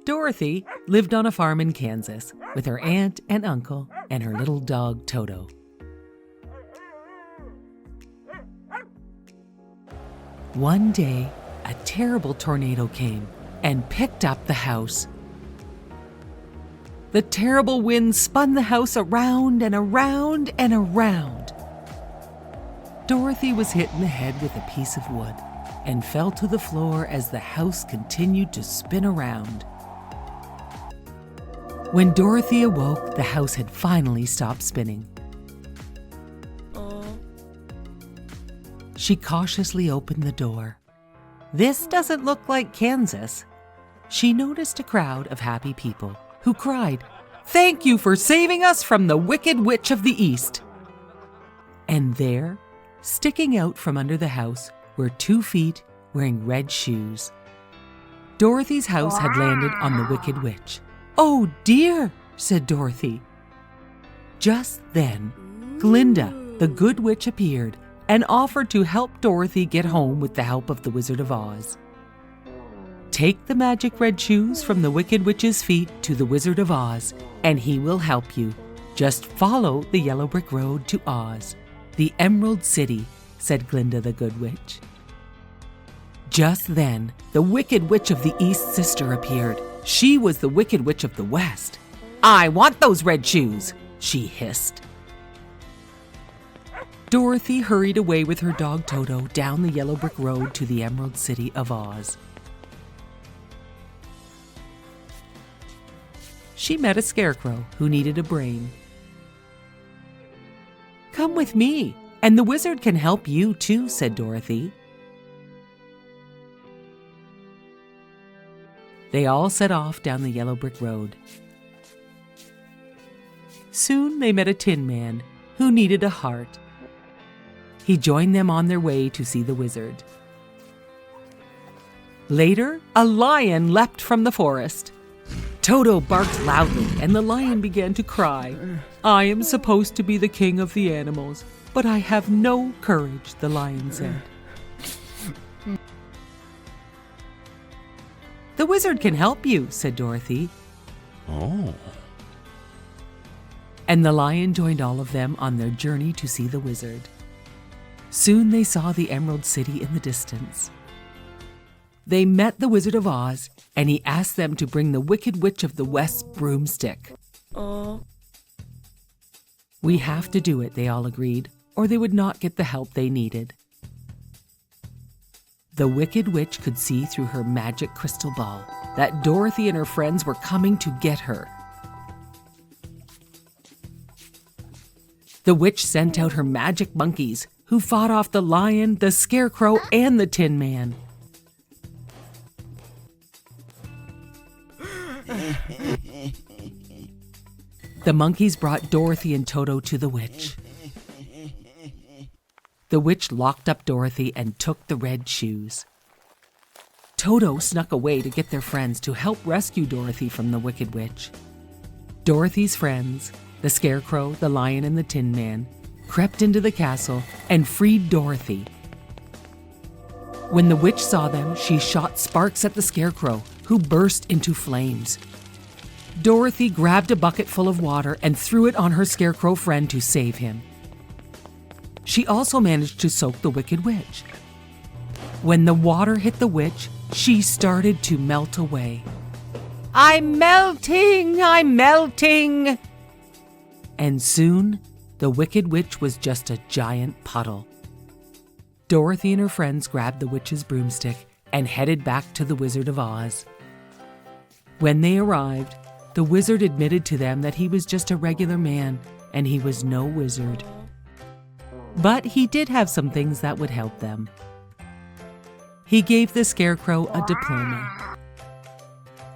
Dorothy lived on a farm in Kansas with her aunt and uncle and her little dog Toto. One day, a terrible tornado came and picked up the house. The terrible wind spun the house around and around and around. Dorothy was hit in the head with a piece of wood and fell to the floor as the house continued to spin around. When Dorothy awoke, the house had finally stopped spinning. She cautiously opened the door. This doesn't look like Kansas. She noticed a crowd of happy people who cried, "Thank you for saving us from the Wicked Witch of the East." And there, sticking out from under the house, were 2 feet wearing red shoes. Dorothy's house had landed on the Wicked Witch. "Oh dear," said Dorothy. Just then, Glinda, the Good Witch, appeared and offered to help Dorothy get home with the help of the Wizard of Oz. Take the magic red shoes from the Wicked Witch's feet to the Wizard of Oz, and he will help you. Just follow the yellow brick road to Oz, the Emerald City, said Glinda the Good Witch. Just then, the Wicked Witch of the East sister appeared. She was the Wicked Witch of the West. "I want those red shoes," she hissed. Dorothy hurried away with her dog Toto down the yellow brick road to the Emerald City of Oz. She met a scarecrow who needed a brain. "Come with me, and the wizard can help you too," said Dorothy. They all set off down the yellow brick road. Soon they met a Tin Man who needed a heart. He joined them on their way to see the wizard. Later, a lion leapt from the forest. Toto barked loudly, and the lion began to cry. "I am supposed to be the king of the animals, but I have no courage," the lion said. "The wizard can help you," said Dorothy. Oh. And the lion joined all of them on their journey to see the wizard. Soon they saw the Emerald City in the distance. They met the Wizard of Oz, and he asked them to bring the Wicked Witch of the West's broomstick. We have to do it, they all agreed, or they would not get the help they needed. The Wicked Witch could see through her magic crystal ball that Dorothy and her friends were coming to get her. The witch sent out her magic monkeys, who fought off the lion, the scarecrow, and the Tin Man. The monkeys brought Dorothy and Toto to the witch. The witch locked up Dorothy and took the red shoes. Toto snuck away to get their friends to help rescue Dorothy from the Wicked Witch. Dorothy's friends, the scarecrow, the lion, and the Tin Man, crept into the castle and freed Dorothy. When the witch saw them, she shot sparks at the scarecrow, who burst into flames. Dorothy grabbed a bucket full of water and threw it on her scarecrow friend to save him. She also managed to soak the Wicked Witch. When the water hit the witch, she started to melt away. "I'm melting! I'm melting!" And soon, the Wicked Witch was just a giant puddle. Dorothy and her friends grabbed the witch's broomstick and headed back to the Wizard of Oz. When they arrived, the wizard admitted to them that he was just a regular man and he was no wizard. But he did have some things that would help them. He gave the scarecrow a diploma,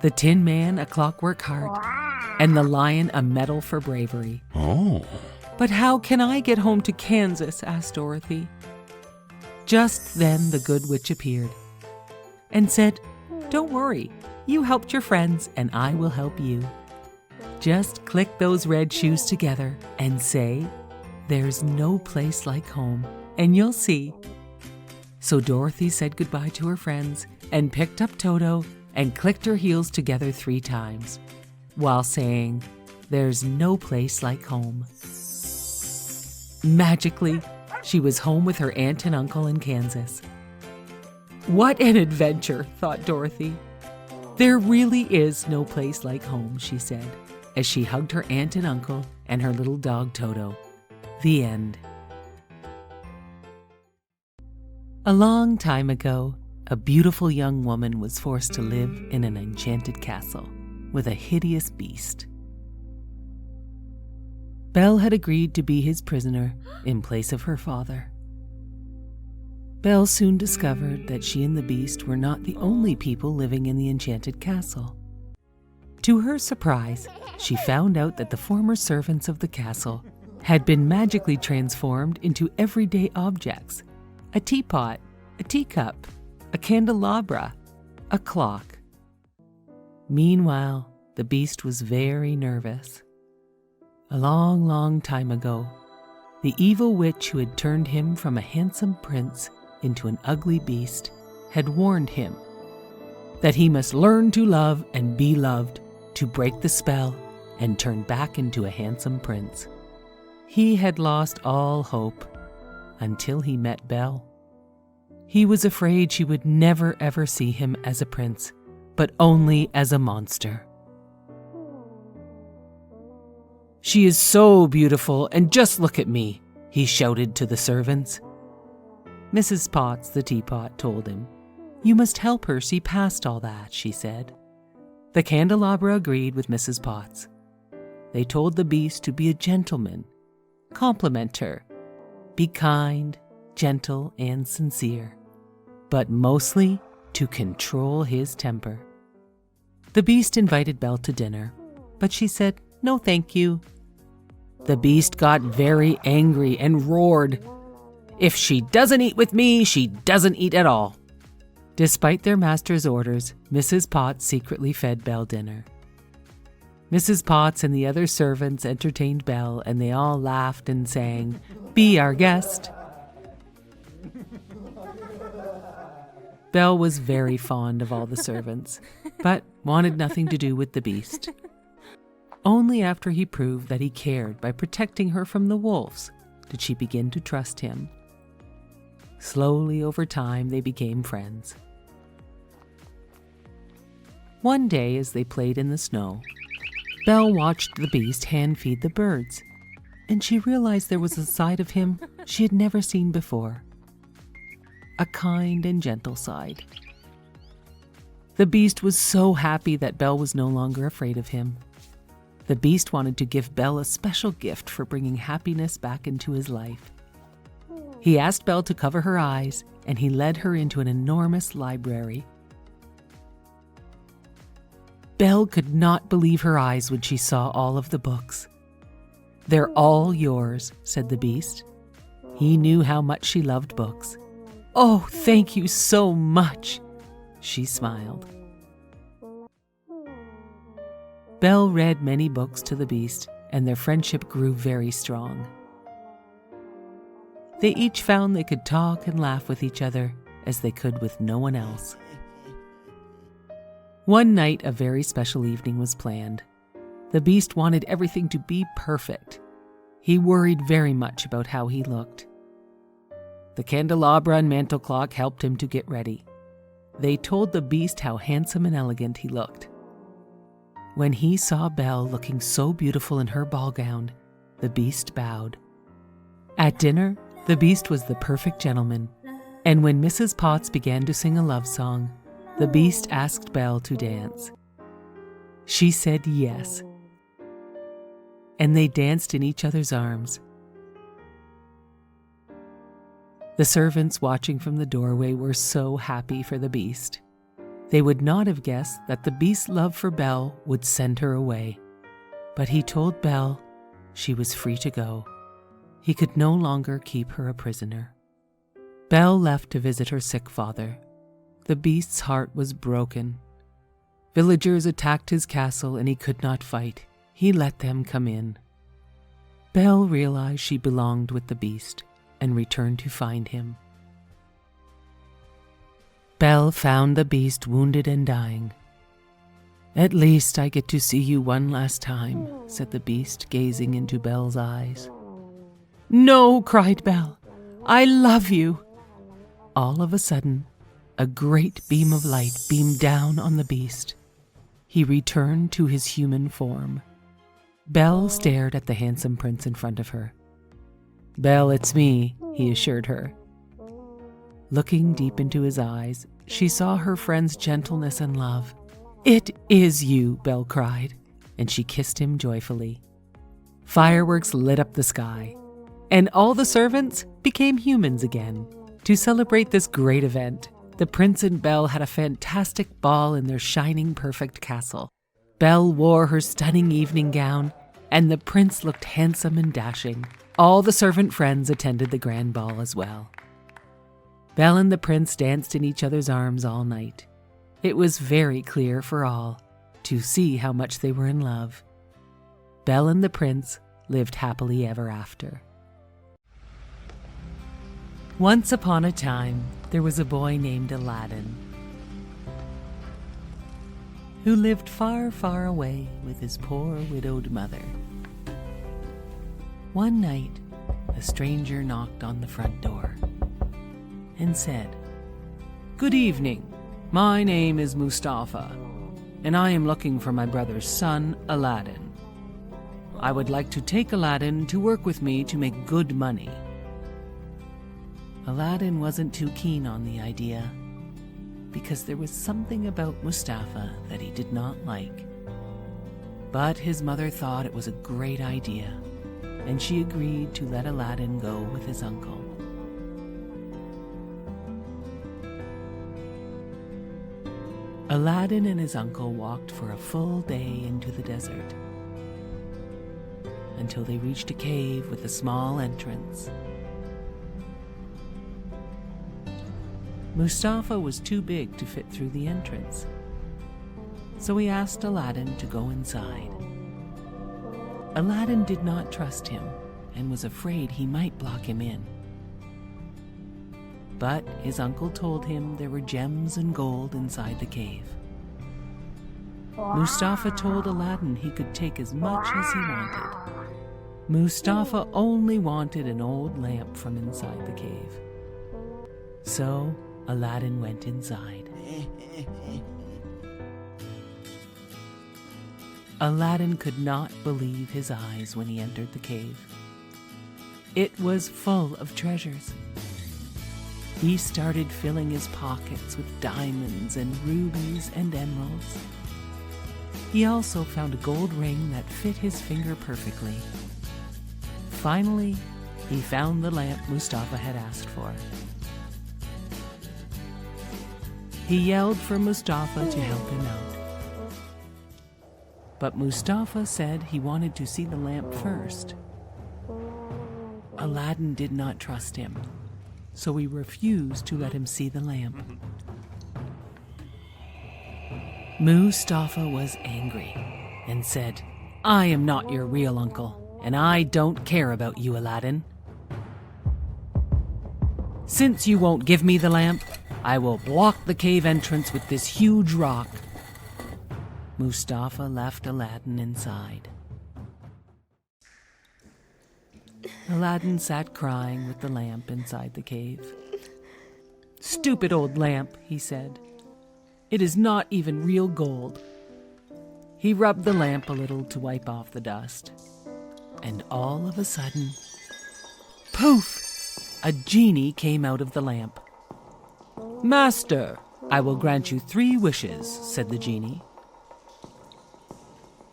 the Tin Man a clockwork heart, and the lion a medal for bravery. Oh. "But how can I get home to Kansas?" asked Dorothy. Just then the Good Witch appeared and said, "Don't worry, you helped your friends and I will help you. Just click those red shoes together and say, 'There's no place like home,' and you'll see." So Dorothy said goodbye to her friends and picked up Toto and clicked her heels together 3 times, while saying, "There's no place like home." Magically, she was home with her aunt and uncle in Kansas. "What an adventure," thought Dorothy. "There really is no place like home," she said, as she hugged her aunt and uncle and her little dog Toto. The end. A long time ago, a beautiful young woman was forced to live in an enchanted castle with a hideous beast. Belle had agreed to be his prisoner in place of her father. Belle soon discovered that she and the beast were not the only people living in the enchanted castle. To her surprise, she found out that the former servants of the castle had been magically transformed into everyday objects: a teapot, a teacup, a candelabra, a clock. Meanwhile, the beast was very nervous. A long, long time ago, the evil witch who had turned him from a handsome prince into an ugly beast had warned him that he must learn to love and be loved to break the spell and turn back into a handsome prince. He had lost all hope until he met Belle. He was afraid she would never ever see him as a prince, but only as a monster. "She is so beautiful, and just look at me," he shouted to the servants. Mrs. Potts, the teapot, told him, "You must help her see past all that," she said. The candelabra agreed with Mrs. Potts. They told the beast to be a gentleman, compliment her, be kind, gentle, and sincere, but mostly to control his temper. The beast invited Belle to dinner, but she said, "No, thank you." The beast got very angry and roared, "If she doesn't eat with me, she doesn't eat at all." Despite their master's orders, Mrs. Potts secretly fed Belle dinner. Mrs. Potts and the other servants entertained Belle, and they all laughed and sang, "Be our guest." Belle was very fond of all the servants, but wanted nothing to do with the beast. Only after he proved that he cared by protecting her from the wolves did she begin to trust him. Slowly over time, they became friends. One day, as they played in the snow, Belle watched the beast hand feed the birds, and she realized there was a side of him she had never seen before. A kind and gentle side. The beast was so happy that Belle was no longer afraid of him. The beast wanted to give Belle a special gift for bringing happiness back into his life. He asked Belle to cover her eyes, and he led her into an enormous library. Belle could not believe her eyes when she saw all of the books. "They're all yours," said the beast. He knew how much she loved books. "Oh, thank you so much," she smiled. Belle read many books to the beast, and their friendship grew very strong. They each found they could talk and laugh with each other as they could with no one else. One night, a very special evening was planned. The beast wanted everything to be perfect. He worried very much about how he looked. The candelabra and mantel clock helped him to get ready. They told the beast how handsome and elegant he looked. When he saw Belle looking so beautiful in her ball gown, the beast bowed. At dinner, the beast was the perfect gentleman, and when Mrs. Potts began to sing a love song, the beast asked Belle to dance. She said yes, and they danced in each other's arms. The servants watching from the doorway were so happy for the beast. They would not have guessed that the beast's love for Belle would send her away. But he told Belle she was free to go. He could no longer keep her a prisoner. Belle left to visit her sick father. The beast's heart was broken. Villagers attacked his castle and he could not fight. He let them come in. Belle realized she belonged with the beast and returned to find him. Belle found the beast wounded and dying, "At least I get to see you one last time," said the beast, gazing into Belle's eyes. "No," cried Belle. "I love you." All of a sudden, a great beam of light beamed down on the beast. He returned to his human form. Belle stared at the handsome prince in front of her. "Belle, it's me," he assured her. Looking deep into his eyes, she saw her friend's gentleness and love. "It is you," Belle cried, and she kissed him joyfully. Fireworks lit up the sky, and all the servants became humans again. To celebrate this great event, the prince and Belle had a fantastic ball in their shining, perfect castle. Belle wore her stunning evening gown, and the prince looked handsome and dashing. All the servant friends attended the grand ball as well. Belle and the prince danced in each other's arms all night. It was very clear for all to see how much they were in love. Belle and the prince lived happily ever after. Once upon a time, there was a boy named Aladdin who lived far, far away with his poor widowed mother. One night, a stranger knocked on the front door and said, "Good evening. My name is Mustafa, and I am looking for my brother's son, Aladdin. I would like to take Aladdin to work with me to make good money." Aladdin wasn't too keen on the idea, because there was something about Mustafa that he did not like. But his mother thought it was a great idea, and she agreed to let Aladdin go with his uncle. Aladdin and his uncle walked for a full day into the desert, until they reached a cave with a small entrance. Mustafa was too big to fit through the entrance, so he asked Aladdin to go inside. Aladdin did not trust him and was afraid he might block him in. But his uncle told him there were gems and gold inside the cave. Mustafa told Aladdin he could take as much as he wanted. Mustafa only wanted an old lamp from inside the cave. So Aladdin went inside. Aladdin could not believe his eyes when he entered the cave. It was full of treasures. He started filling his pockets with diamonds and rubies and emeralds. He also found a gold ring that fit his finger perfectly. Finally, he found the lamp Mustafa had asked for. He yelled for Mustafa to help him out. But Mustafa said he wanted to see the lamp first. Aladdin did not trust him, so he refused to let him see the lamp. Mustafa was angry and said, "I am not your real uncle, and I don't care about you, Aladdin. Since you won't give me the lamp, I will block the cave entrance with this huge rock." Mustafa left Aladdin inside. Aladdin sat crying with the lamp inside the cave. "Stupid old lamp," he said. "It is not even real gold." He rubbed the lamp a little to wipe off the dust. And all of a sudden, poof! A genie came out of the lamp. "Master, I will grant you 3 wishes," said the genie.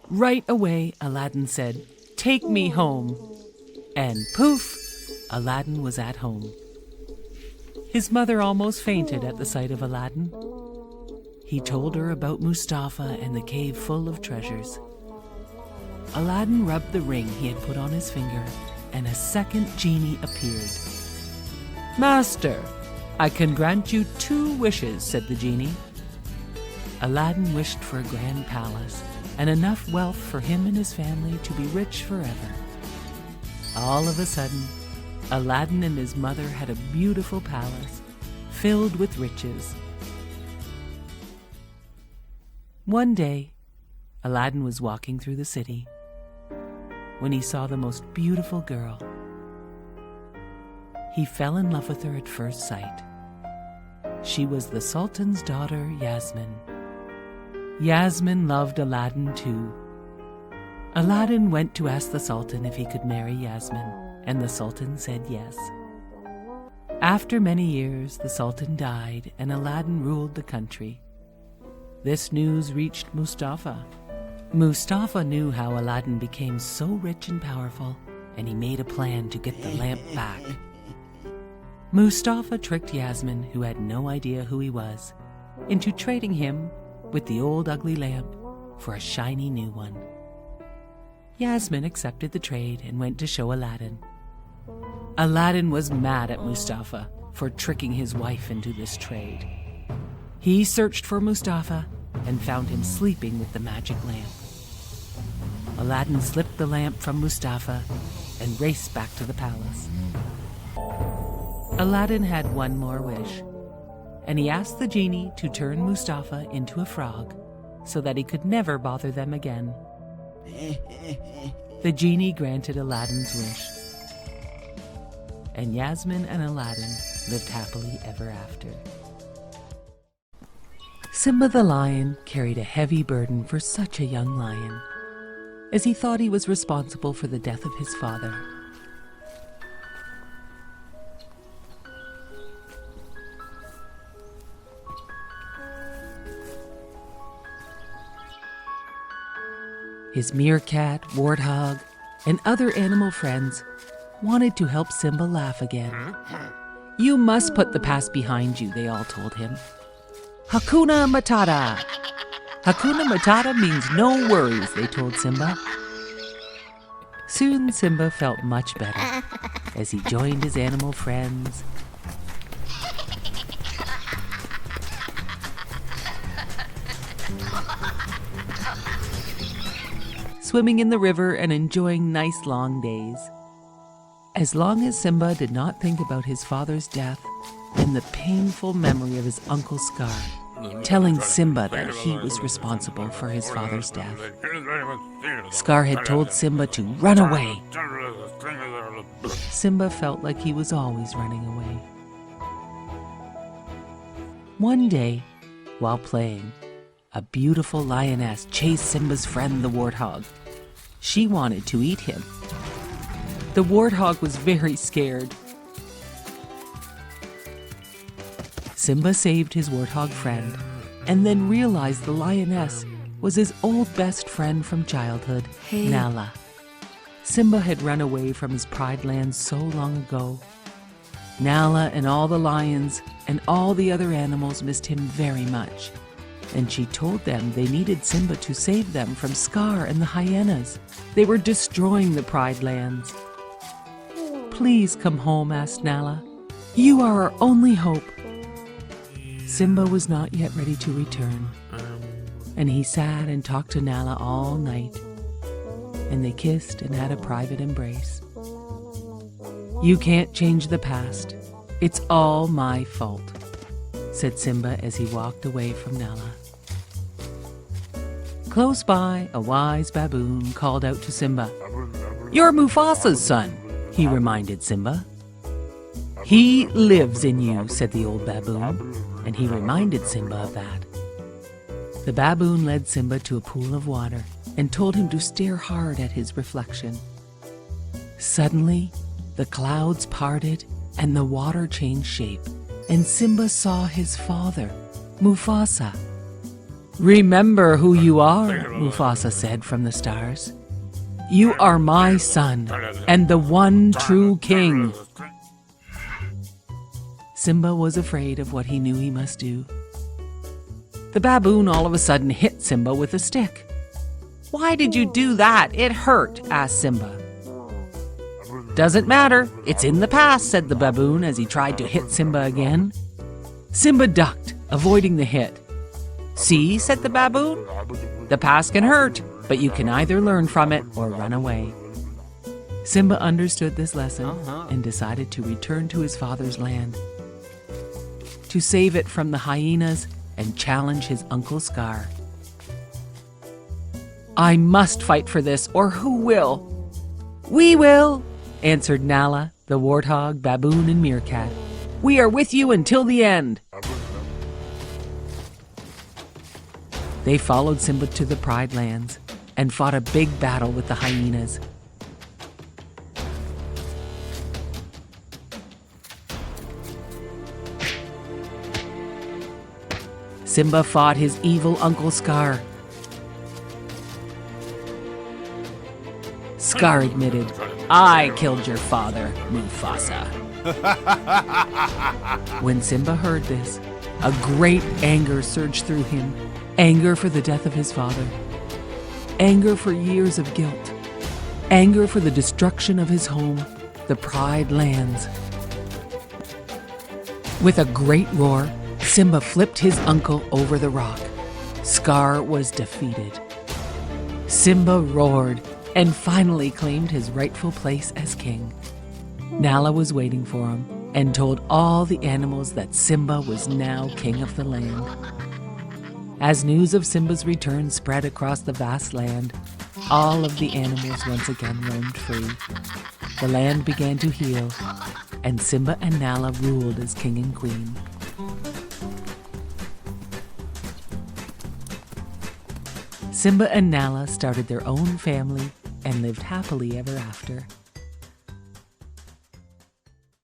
Right away, Aladdin said, "Take me home." And poof, Aladdin was at home. His mother almost fainted at the sight of Aladdin. He told her about Mustafa and the cave full of treasures. Aladdin rubbed the ring he had put on his finger, and a second genie appeared. "Master, I can grant you 2 wishes," said the genie. Aladdin wished for a grand palace and enough wealth for him and his family to be rich forever. All of a sudden, Aladdin and his mother had a beautiful palace filled with riches. One day, Aladdin was walking through the city when he saw the most beautiful girl. He fell in love with her at first sight. She was the Sultan's daughter, Yasmin. Yasmin loved Aladdin too. Aladdin went to ask the Sultan if he could marry Yasmin, and the Sultan said yes. After many years, the Sultan died, and Aladdin ruled the country. This news reached Mustafa. Mustafa knew how Aladdin became so rich and powerful, and he made a plan to get the lamp back. Mustafa tricked Yasmin, who had no idea who he was, into trading him with the old ugly lamp for a shiny new one. Yasmin accepted the trade and went to show Aladdin. Aladdin was mad at Mustafa for tricking his wife into this trade. He searched for Mustafa and found him sleeping with the magic lamp. Aladdin slipped the lamp from Mustafa and raced back to the palace. Aladdin had one more wish, and he asked the genie to turn Mustafa into a frog so that he could never bother them again. The genie granted Aladdin's wish, and Yasmin and Aladdin lived happily ever after. Simba the lion carried a heavy burden for such a young lion, as he thought he was responsible for the death of his father. His meerkat, warthog, and other animal friends wanted to help Simba laugh again. "You must put the past behind you," they all told him. "Hakuna Matata." Hakuna Matata means no worries, they told Simba. Soon Simba felt much better as he joined his animal friends. Swimming in the river and enjoying nice long days. As long as Simba did not think about his father's death and the painful memory of his Uncle Scar telling Simba that he was responsible for his father's death. Scar had told Simba to run away. Simba felt like he was always running away. One day, while playing, a beautiful lioness chased Simba's friend the warthog. She wanted to eat him. The warthog was very scared. Simba saved his warthog friend and then realized the lioness was his old best friend from childhood, Nala. Simba had run away from his Pride Land so long ago. Nala and all the lions and all the other animals missed him very much, and she told them they needed Simba to save them from Scar and the hyenas. They were destroying the Pride Lands. "Please come home," asked Nala. "You are our only hope." Simba was not yet ready to return, and he sat and talked to Nala all night, and they kissed and had a private embrace. "You can't change the past. It's all my fault," said Simba as he walked away from Nala. Close by, a wise baboon called out to Simba. "You're Mufasa's son," he reminded Simba. "He lives in you," said the old baboon, and he reminded Simba of that. The baboon led Simba to a pool of water and told him to stare hard at his reflection. Suddenly, the clouds parted and the water changed shape, and Simba saw his father, Mufasa. "Remember who you are," Mufasa said from the stars. "You are my son and the one true king." Simba was afraid of what he knew he must do. The baboon all of a sudden hit Simba with a stick. "Why did you do that? It hurt," asked Simba. "Doesn't matter. It's in the past," said the baboon as he tried to hit Simba again. Simba ducked, avoiding the hit. "See," said the baboon, "the past can hurt, but you can either learn from it or run away." Simba understood this lesson and decided to return to his father's land, to save it from the hyenas and challenge his Uncle Scar. I must fight for this, or who will? We will, answered Nala, the warthog, baboon, and meerkat. We are with you until the end. They followed Simba to the Pride Lands and fought a big battle with the hyenas. Simba fought his evil Uncle Scar. Scar admitted, I killed your father, Mufasa. When Simba heard this, a great anger surged through him. Anger for the death of his father. Anger for years of guilt. Anger for the destruction of his home, the Pride Lands. With a great roar, Simba flipped his uncle over the rock. Scar was defeated. Simba roared and finally claimed his rightful place as king. Nala was waiting for him and told all the animals that Simba was now king of the land. As news of Simba's return spread across the vast land, all of the animals once again roamed free. The land began to heal, and Simba and Nala ruled as king and queen. Simba and Nala started their own family and lived happily ever after.